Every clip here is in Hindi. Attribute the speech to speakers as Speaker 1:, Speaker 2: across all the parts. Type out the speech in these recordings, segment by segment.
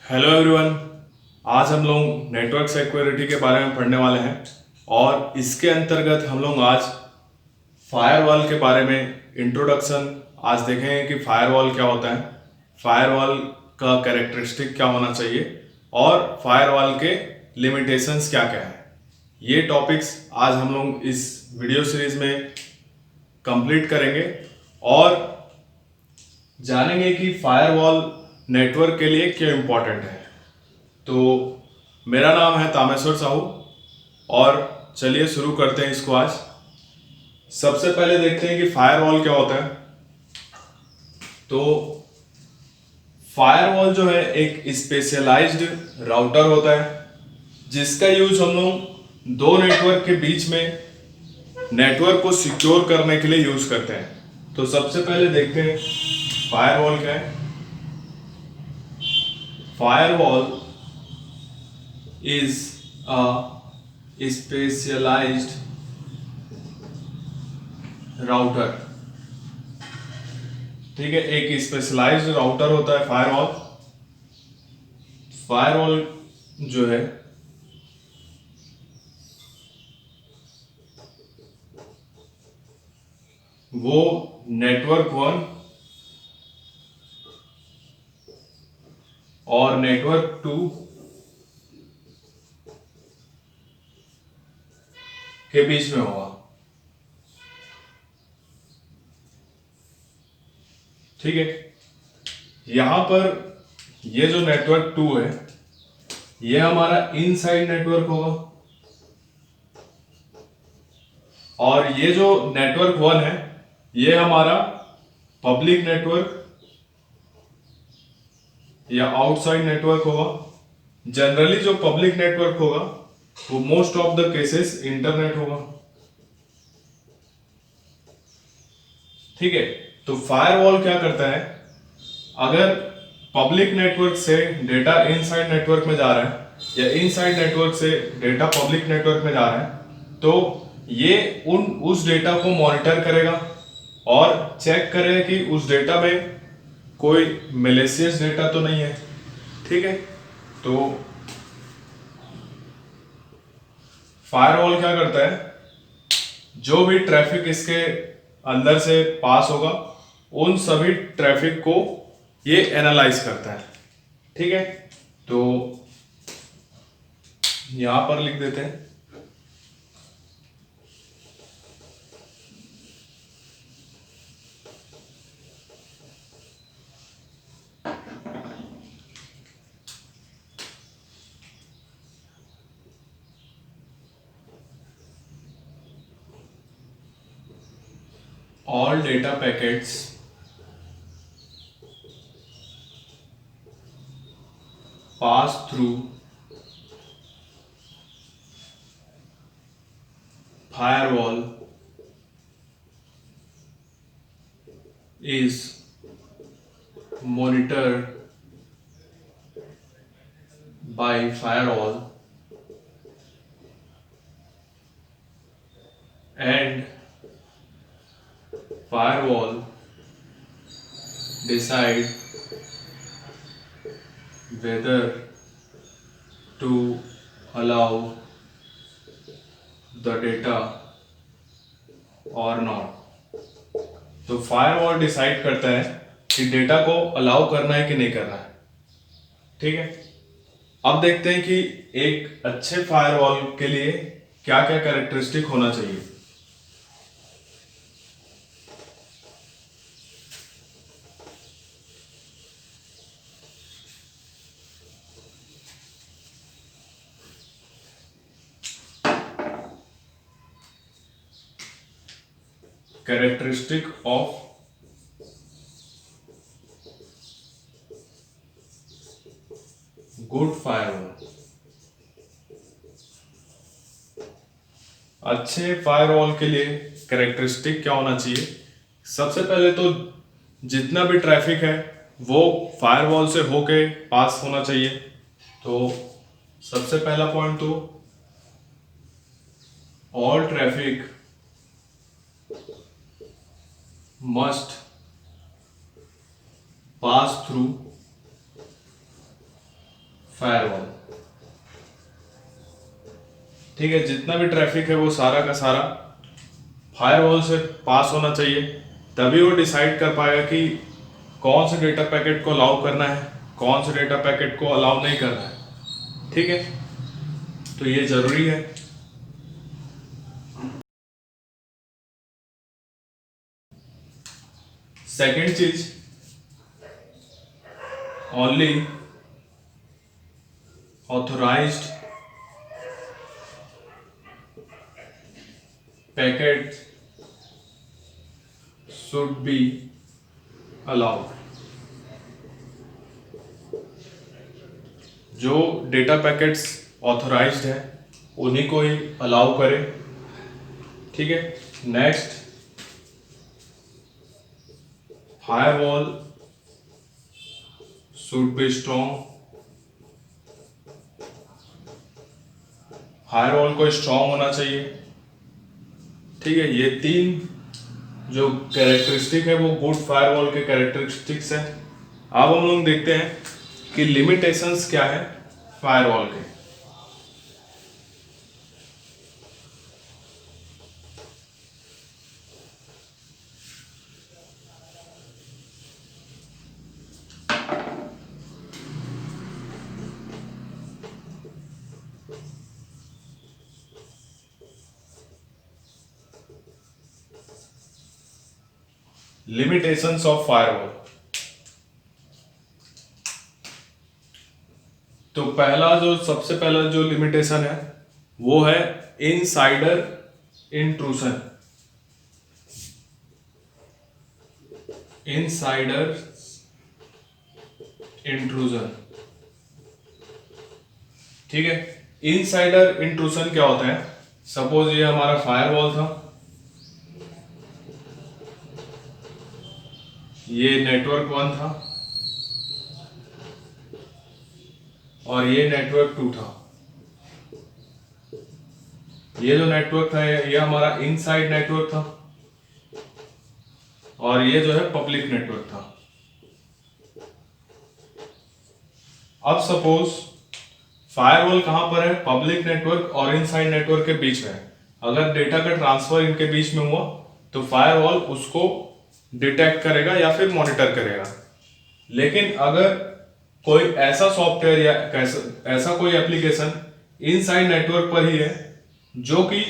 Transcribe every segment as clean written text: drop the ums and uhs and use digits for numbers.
Speaker 1: Hello everyone. आज हम लोग नेटवर्क सिक्योरिटी के बारे में पढ़ने वाले हैं और इसके अंतर्गत हम लोग आज फायरवॉल के बारे में इंट्रोडक्शन आज देखेंगे कि फायरवॉल क्या होता है, फायरवॉल का कैरेक्टरिस्टिक क्या होना चाहिए और फायरवॉल के लिमिटेशंस क्या क्या है। ये टॉपिक्स आज हम लोग इस वीडियो सीरीज में कंप्लीट करेंगे और जानेंगे कि फायरवॉल नेटवर्क के लिए क्यों इम्पोर्टेंट है। तो मेरा नाम है तामेश्वर साहू और चलिए शुरू करते हैं इसको। आज सबसे पहले देखते हैं कि फायरवॉल क्या होता है। तो फायरवॉल जो है एक स्पेशलाइज्ड राउटर होता है जिसका यूज हम लोग दो नेटवर्क के बीच में नेटवर्क को सिक्योर करने के लिए यूज करते हैं। तो सबसे पहले देखते हैं फायरवॉल क्या है। Firewall is a specialized router. ठीक है, एक स्पेशलाइज्ड राउटर होता है फायरवॉल। फायरवॉल जो है वो नेटवर्क 1 और नेटवर्क 2 के बीच में होगा। ठीक है, यहां पर ये जो नेटवर्क 2 है ये हमारा इनसाइड नेटवर्क होगा और ये जो नेटवर्क 1 है ये हमारा पब्लिक नेटवर्क या आउटसाइड नेटवर्क होगा। जनरली जो पब्लिक नेटवर्क होगा वो most of the cases internet होगा। ठीक है, तो फायरवॉल क्या करता है, अगर पब्लिक नेटवर्क से डेटा इनसाइड नेटवर्क में जा रहा है या इनसाइड नेटवर्क से डेटा पब्लिक नेटवर्क में जा रहा है तो ये उस डेटा को मॉनिटर करेगा और चेक करेगा कि उस डेटा में कोई मैलिशियस डेटा तो नहीं है। ठीक है, तो फायरवॉल क्या करता है, जो भी ट्रैफिक इसके अंदर से पास होगा उन सभी ट्रैफिक को ये एनालाइज करता है। ठीक है, तो यहां पर लिख देते हैं all data packets pass through firewall is monitored by firewall and firewall decide whether to allow the data or not। तो फायरवॉल डिसाइड करता है कि डेटा को अलाउ करना है कि नहीं करना है। ठीक है, अब देखते हैं कि एक अच्छे फायरवॉल के लिए क्या क्या कैरेक्टरिस्टिक होना चाहिए। Characteristic of good firewall. अच्छे फायरवॉल के लिए कैरेक्टरिस्टिक क्या होना चाहिए, सबसे पहले तो जितना भी ट्रैफिक है वो फायरवॉल से होके पास होना चाहिए। तो सबसे पहला पॉइंट तो all traffic must pass through firewall. ठीक है, जितना भी ट्रैफिक है वो सारा का सारा फायरवॉल से पास होना चाहिए, तभी वो डिसाइड कर पाएगा कि कौन से डेटा पैकेट को अलाउ करना है, कौन से डेटा पैकेट को अलाउ नहीं करना है। ठीक है, तो ये जरूरी है। सेकेंड चीज, only authorised packet should be allowed. जो डेटा पैकेट्स ऑथोराइज्ड है उन्हीं को ही अलाउ करें। ठीक है, next, firewall should be strong. Firewall को स्ट्रॉन्ग होना चाहिए। ठीक है, ये तीन जो कैरेक्टरिस्टिक है वो गुड फायरवॉल के कैरेक्टरिस्टिक्स है। अब हम लोग देखते हैं कि लिमिटेशंस क्या है फायरवॉल के। Limitations of firewall. तो सबसे पहला जो लिमिटेशन है वो है इनसाइडर इंट्रूशन। Insider intrusion. ठीक है, इनसाइडर इंट्रूशन क्या होता है? सपोज ये हमारा फायरवॉल था, ये नेटवर्क 1 था और ये नेटवर्क 2 था। ये जो नेटवर्क था ये हमारा इनसाइड नेटवर्क था और ये जो है पब्लिक नेटवर्क था। अब सपोज फायरवॉल कहां पर है? पब्लिक नेटवर्क और इनसाइड नेटवर्क के बीच में है। अगर डेटा का ट्रांसफर इनके बीच में हुआ तो फायरवॉल उसको डिटेक्ट करेगा या फिर मॉनिटर करेगा। लेकिन अगर कोई ऐसा सॉफ्टवेयर या ऐसा कोई एप्लीकेशन इनसाइड नेटवर्क पर ही है जो कि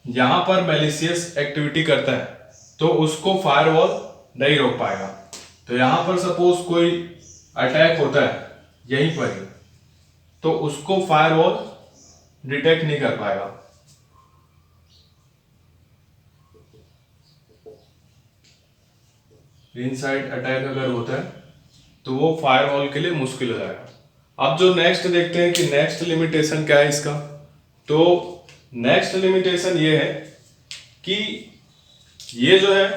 Speaker 1: यहां पर मैलिशियस एक्टिविटी करता है तो उसको फायरवॉल नहीं रोक पाएगा। तो यहां पर सपोज कोई अटैक होता है यहीं पर ही, तो उसको फायरवॉल डिटेक्ट नहीं कर पाएगा। इनसाइड अटैक अगर होता है तो वो फायरवॉल के लिए मुश्किल हो जाएगा। अब जो नेक्स्ट देखते हैं कि नेक्स्ट लिमिटेशन क्या है इसका। तो नेक्स्ट लिमिटेशन ये है कि ये जो है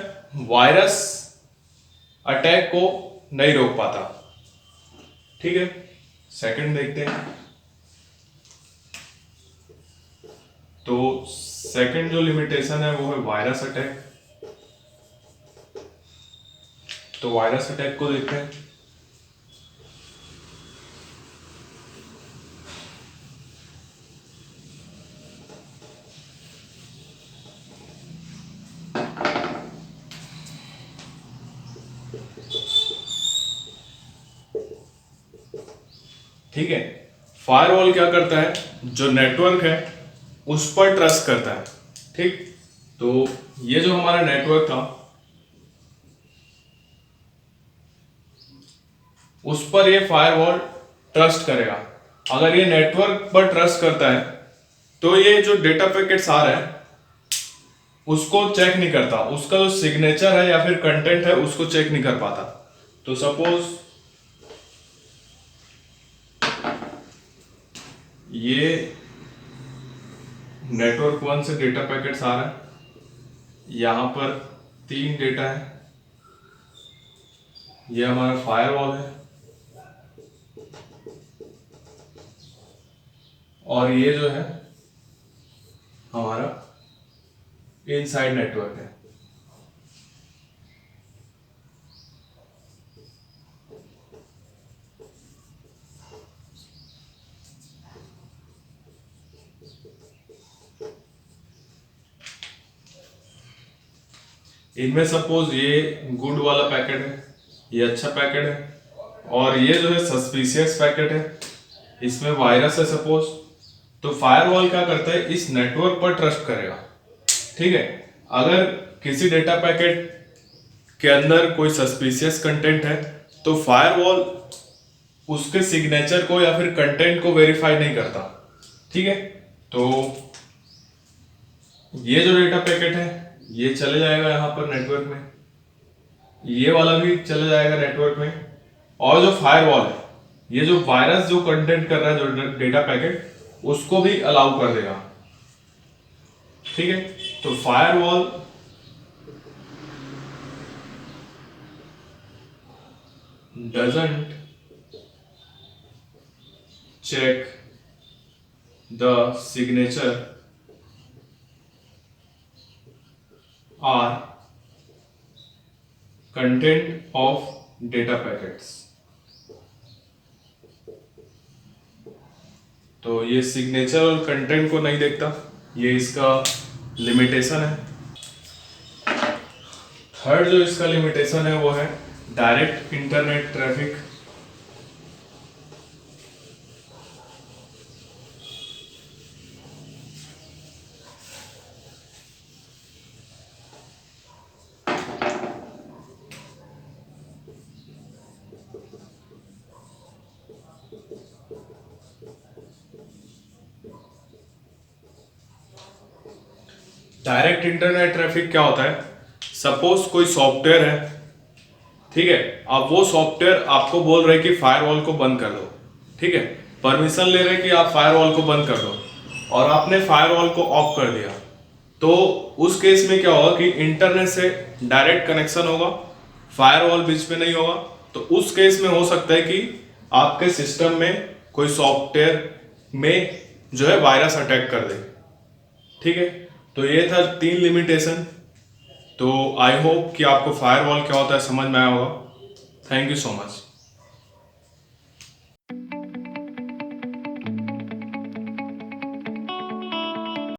Speaker 1: वायरस अटैक को नहीं रोक पाता। ठीक है, सेकंड देखते हैं। तो सेकंड जो लिमिटेशन है वो है वायरस अटैक। तो वायरस अटैक को देखते हैं। ठीक है, फायरवॉल क्या करता है? जो नेटवर्क है उस पर ट्रस्ट करता है। ठीक, तो ये जो हमारा नेटवर्क था उस पर ये फायरवॉल ट्रस्ट करेगा। अगर ये नेटवर्क पर ट्रस्ट करता है तो ये जो डेटा पैकेट्स आ रहा है उसको चेक नहीं करता, उसका जो सिग्नेचर है या फिर कंटेंट है उसको चेक नहीं कर पाता। तो सपोज ये नेटवर्क 1 से डेटा पैकेट्स आ रहा है, यहां पर 3 डेटा है, ये हमारा फायरवॉल है और ये जो है हमारा इनसाइड नेटवर्क है। इनमें सपोज ये गुड वाला पैकेट है, ये अच्छा पैकेट है, और ये जो है सस्पिशियस पैकेट है, इसमें वायरस है सपोज। तो फायरवॉल क्या करता है, इस नेटवर्क पर ट्रस्ट करेगा। ठीक है, अगर किसी डेटा पैकेट के अंदर कोई सस्पिशियस कंटेंट है तो फायरवॉल उसके सिग्नेचर को या फिर कंटेंट को वेरीफाई नहीं करता। ठीक है, तो ये जो डेटा पैकेट है ये चले जाएगा यहाँ पर नेटवर्क में, ये वाला भी चले जाएगा नेटवर्क में, और जो फायरवॉल है ये जो वायरस जो कंटेंट कर रहा है जो डेटा पैकेट उसको भी अलाउ कर देगा। ठीक है, तो firewall doesn't check the signature or content of data packets। तो ये सिग्नेचर और कंटेंट को नहीं देखता, ये इसका लिमिटेशन है। थर्ड जो इसका लिमिटेशन है वो है direct internet traffic. Direct internet traffic क्या होता है, सपोज कोई सॉफ्टवेयर है, ठीक है, अब वो सॉफ्टवेयर आपको बोल रहे कि फायरवॉल को बंद कर दो। ठीक है, परमिशन ले रहे कि आप फायरवॉल को बंद कर दो, और आपने फायरवॉल को ऑफ कर दिया, तो उस केस में क्या होगा कि इंटरनेट से डायरेक्ट कनेक्शन होगा, फायरवॉल बीच में नहीं होगा। तो उस केस में हो सकता है कि आपके सिस्टम में कोई सॉफ्टवेयर में जो है वायरस अटैक कर दे। ठीक है, तो ये था 3 लिमिटेशन। तो आई होप कि आपको फायरवॉल क्या होता है समझ में आया होगा। Thank you so much.